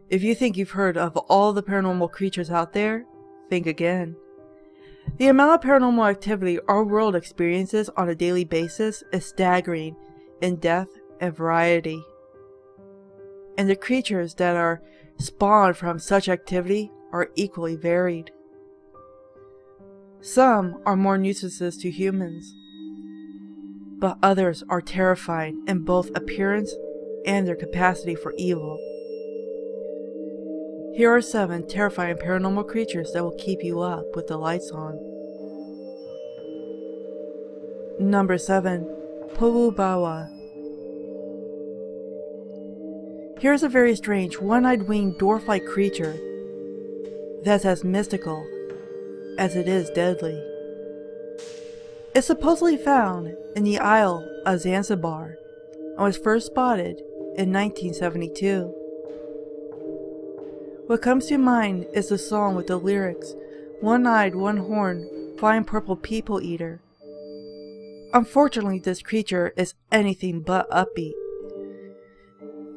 If you think you've heard of all the paranormal creatures out there, think again. The amount of paranormal activity our world experiences on a daily basis is staggering in depth and variety. And the creatures that are spawned from such activity are equally varied. Some are more nuisances to humans, but others are terrifying in both appearance and their capacity for evil. Here are 7 terrifying paranormal creatures that will keep you up with the lights on. Number 7. Pulubawa. Here's a very strange one-eyed winged dwarf-like creature that's as mystical as it is deadly. It's supposedly found in the Isle of Zanzibar and was first spotted in 1972. What comes to mind is the song with the lyrics, "One-eyed, one-horned, flying purple people eater." Unfortunately, this creature is anything but upbeat.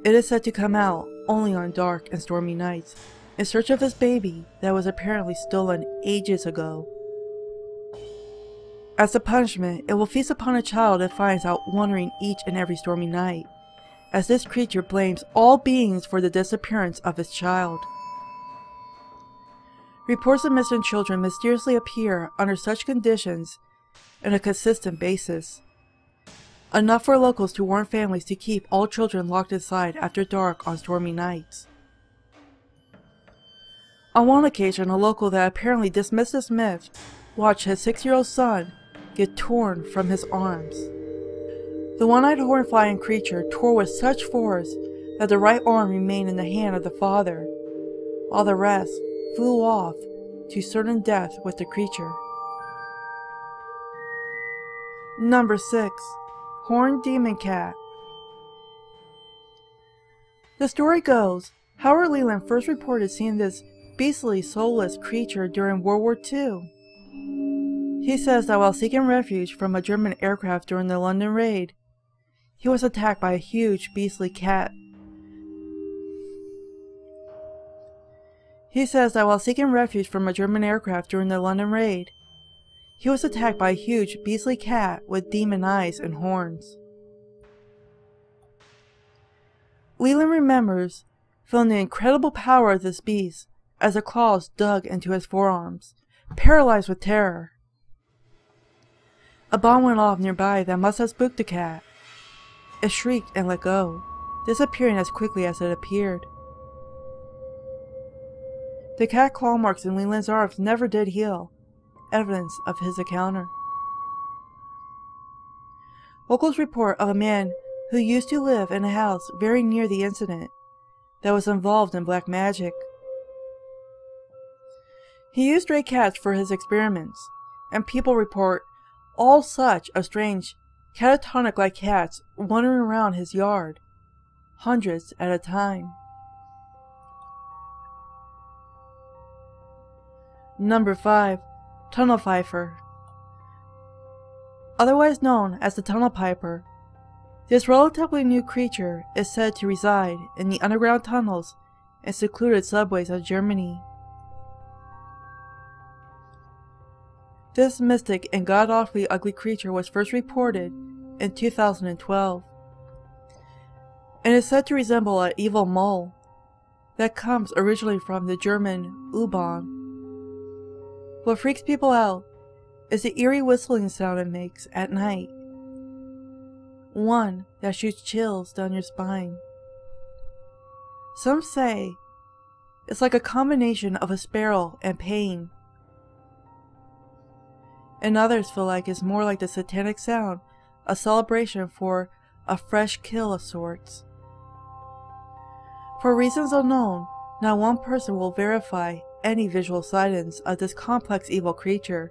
It is said to come out only on dark and stormy nights in search of its baby that was apparently stolen ages ago. As a punishment, it will feast upon a child it finds out wandering each and every stormy night, as this creature blames all beings for the disappearance of its child. Reports of missing children mysteriously appear under such conditions on a consistent basis, enough for locals to warn families to keep all children locked inside after dark on stormy nights. On one occasion, a local that apparently dismissed this myth watched his 6-year-old son get torn from his arms. The one-eyed horn-flying creature tore with such force that the right arm remained in the hand of the father, while the rest flew off to certain death with the creature. Number 6. Horned Demon Cat. The story goes, Howard Leland first reported seeing this beastly, soulless creature during World War II. He says that while seeking refuge from a German aircraft during the London raid, he was attacked by a huge, beastly cat. He says that while seeking refuge from a German aircraft during the London raid, he was attacked by a huge, beastly cat with demon eyes and horns. Leland remembers feeling the incredible power of this beast as the claws dug into his forearms, paralyzed with terror. A bomb went off nearby that must have spooked the cat. It shrieked and let go, disappearing as quickly as it appeared. The cat claw marks in Leland's arms never did heal, evidence of his encounter. Locals report of a man who used to live in a house very near the incident that was involved in black magic. He used stray cats for his experiments, and people report all such of strange, catatonic-like cats wandering around his yard, hundreds at a time. Number 5. Tunnel Piper. Otherwise known as the Tunnel Piper, this relatively new creature is said to reside in the underground tunnels and secluded subways of Germany. This mystic and god-awfully ugly creature was first reported in 2012, and is said to resemble an evil mole that comes originally from the German U-Bahn. What freaks people out is the eerie whistling sound it makes at night, one that shoots chills down your spine. Some say it's like a combination of a sparrow and pain, and others feel like it's more like the satanic sound, a celebration for a fresh kill of sorts. For reasons unknown, not one person will verify any visual sightings of this complex evil creature,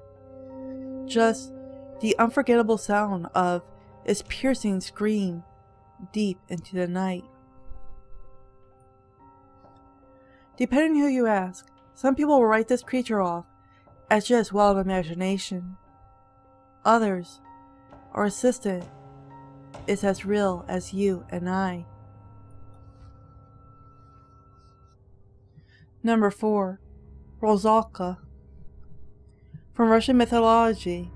just the unforgettable sound of its piercing scream deep into the night. Depending who you ask, some people will write this creature off as just wild imagination. Others are insistent it's as real as you and I. Number 4. Rosalka. From Russian mythology,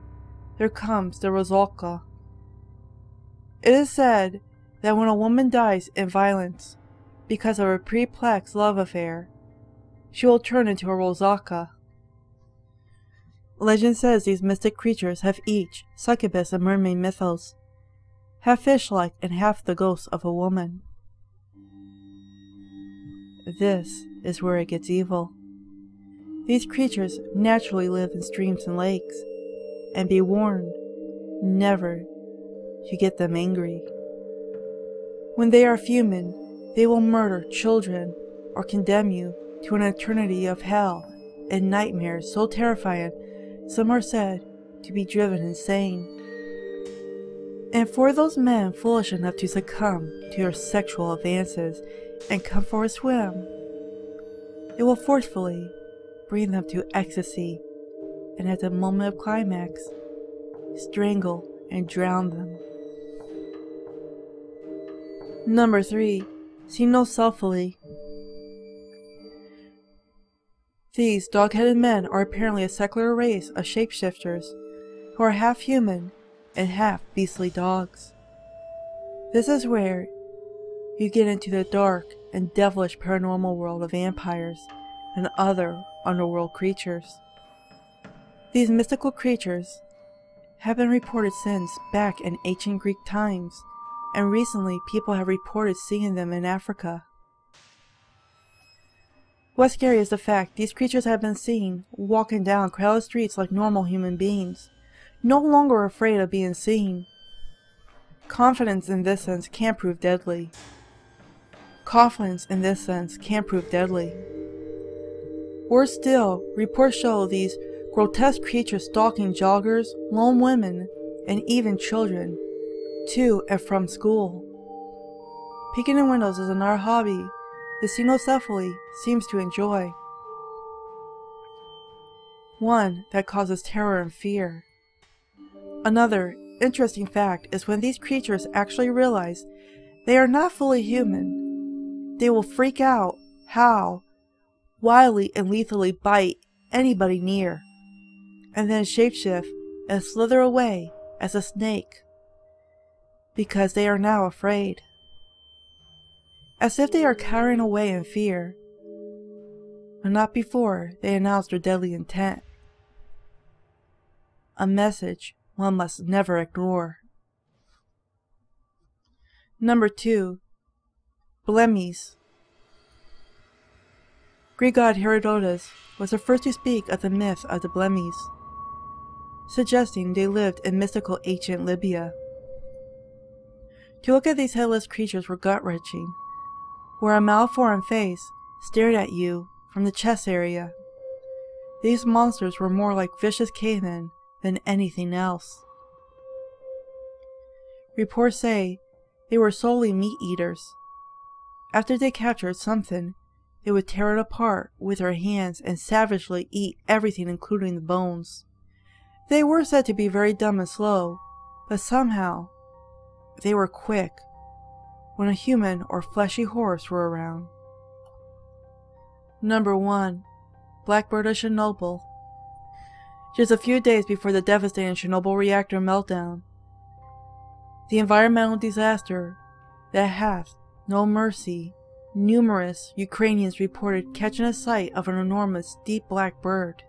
there comes the Rosalka. It is said that when a woman dies in violence because of a perplexed love affair, she will turn into a Rosalka. Legend says these mystic creatures have each succubus and mermaid mythos, half fish-like and half the ghost of a woman. This is where it gets evil. These creatures naturally live in streams and lakes, and be warned, never to get them angry. When they are human, they will murder children or condemn you to an eternity of hell and nightmares so terrifying some are said to be driven insane. And for those men foolish enough to succumb to your sexual advances and come for a swim, it will forcefully bring them to ecstasy, and at the moment of climax, strangle and drown them. Number 3. Cynocephali. These dog-headed men are apparently a secular race of shapeshifters who are half human and half beastly dogs. This is where you get into the dark and devilish paranormal world of vampires and other underworld creatures. These mystical creatures have been reported since back in ancient Greek times, and recently people have reported seeing them in Africa. What's scary is the fact these creatures have been seen walking down crowded streets like normal human beings, no longer afraid of being seen. Confidence in this sense can prove deadly. Worse still, reports show these grotesque creatures stalking joggers, lone women, and even children, to and from school. Peeking in windows is another hobby the cynocephali seems to enjoy. One that causes terror and fear. Another interesting fact is when these creatures actually realize they are not fully human, they will freak out, howl, wildly and lethally bite anybody near, and then shapeshift and slither away as a snake, because they are now afraid. As if they are cowering away in fear, but not before they announce their deadly intent. A message one must never ignore. Number 2. Blemis. Greek god Herodotus was the first to speak of the myth of the Blemis, suggesting they lived in mystical ancient Libya. To look at these headless creatures were gut-wrenching, where a malformed face stared at you from the chest area. These monsters were more like vicious cavemen than anything else. Reports say they were solely meat eaters. After they captured something, they would tear it apart with their hands and savagely eat everything including the bones. They were said to be very dumb and slow, but somehow they were quick when a human or fleshy horse were around. Number 1. Blackbird of Chernobyl. Just a few days before the devastating Chernobyl reactor meltdown, the environmental disaster that hath no mercy, numerous Ukrainians reported catching a sight of an enormous deep black bird.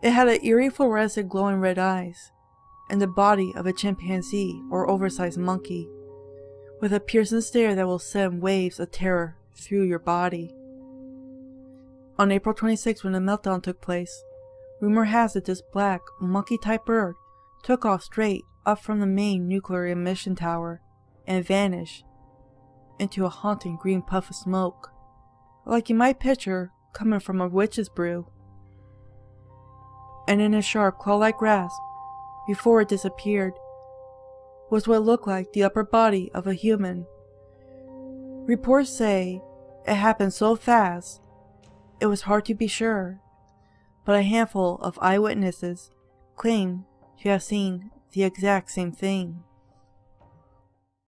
It had an eerie fluorescent glowing red eyes, and the body of a chimpanzee or oversized monkey, with a piercing stare that will send waves of terror through your body. On April 26, when the meltdown took place, rumor has it this black, monkey-type bird took off straight up from the main nuclear emission tower and vanished into a haunting green puff of smoke, like you might picture coming from a witch's brew. And in a sharp claw-like grasp, before it disappeared, was what looked like the upper body of a human. Reports say it happened so fast it was hard to be sure, but a handful of eyewitnesses claim to have seen the exact same thing.